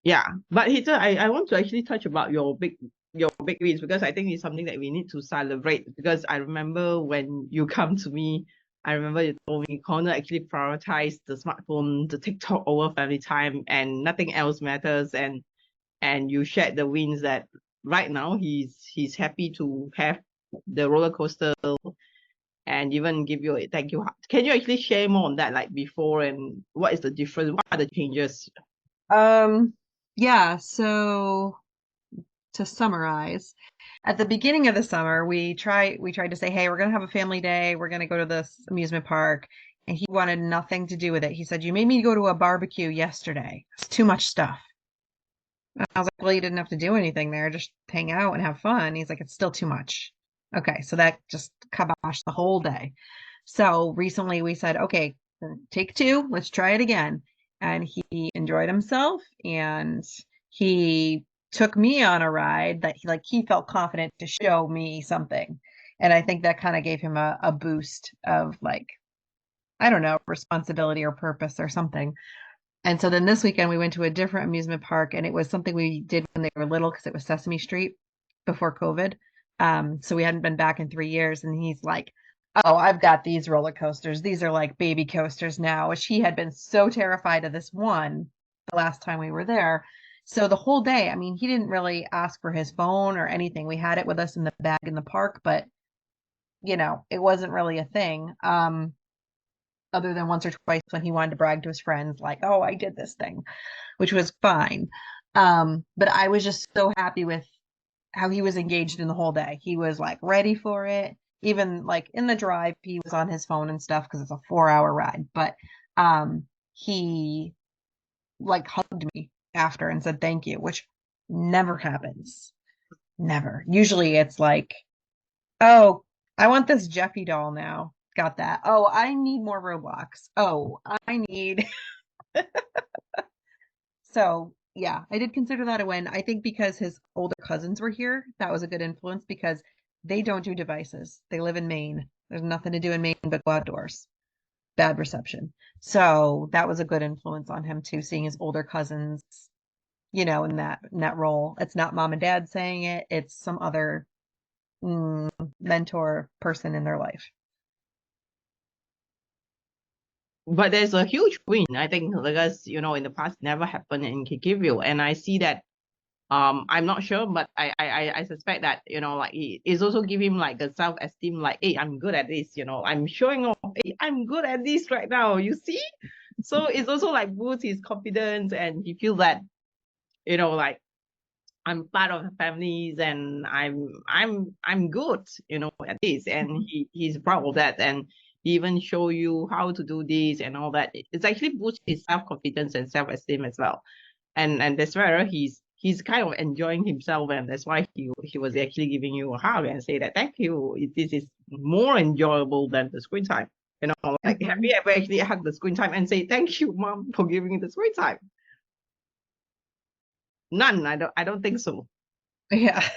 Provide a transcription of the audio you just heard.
Yeah, but Heather, I want to actually touch about your big wins because I think it's something that we need to celebrate. Because I remember when you come to me, I remember you told me Connor actually prioritized the smartphone, the TikTok over family time, and nothing else matters. And you shared the wins that right now he's happy to have the roller coaster and even give you a thank you. Can you actually share more on that, like before and what is the difference? What are the changes? Um, yeah, so to summarize, at the beginning of the summer, we tried to say, hey, we're gonna have a family day, we're gonna go to this amusement park, and he wanted nothing to do with it. He said, you made me go to a barbecue yesterday. It's too much stuff. And I was like, well, you didn't have to do anything there, just hang out and have fun. He's like, it's still too much. Okay, so that just kiboshed the whole day. So recently we said, okay, take two, let's try it again. And he enjoyed himself and he took me on a ride that he felt confident to show me something. And I think that kind of gave him a boost of like, I don't know, responsibility or purpose or something. And so then this weekend we went to a different amusement park and it was something we did when they were little because it was Sesame Street before COVID. So we hadn't been back in 3 years and he's like, oh, I've got these roller coasters. These are like baby coasters now, which he had been so terrified of this one the last time we were there. So the whole day, I mean, he didn't really ask for his phone or anything. We had it with us in the bag in the park, but it wasn't really a thing. Other than once or twice when he wanted to brag to his friends, like, oh, I did this thing, which was fine. But I was just so happy with how he was engaged in the whole day. He was like ready for it. Even like in the drive, he was on his phone and stuff because it's a 4 hour ride. But he like hugged me after and said thank you, which never happens. Never. Usually it's like, oh, I want this Jeffy doll now. Got that. Oh, I need more Roblox. Oh, I need. So, yeah, I did consider that a win. I think because his older cousins were here, that was a good influence because they don't do devices. They live in Maine. There's nothing to do in Maine but go outdoors. Bad reception. So that was a good influence on him too, seeing his older cousins, in that role. It's not mom and dad saying it, it's some other mm, mentor person in their life. But there's a huge win, I think, because in the past never happened in Kikiville, and I see that. I'm not sure, but I suspect that like it's also give him like a self esteem, like, hey, I'm good at this. I'm showing off. Hey, I'm good at this right now. You see, so it's also like boosts his confidence, and he feels that like I'm part of the families, and I'm good, at this, and he's proud of that, and he even show you how to do this and all that. It's actually boosts his self confidence and self esteem as well, and that's where he's kind of enjoying himself, and that's why he was actually giving you a hug and say that thank you. This is more enjoyable than the screen time. Like, have Mhm. you ever actually hugged the screen time and say thank you, mom, for giving me the screen time? None. I don't think so. Yeah.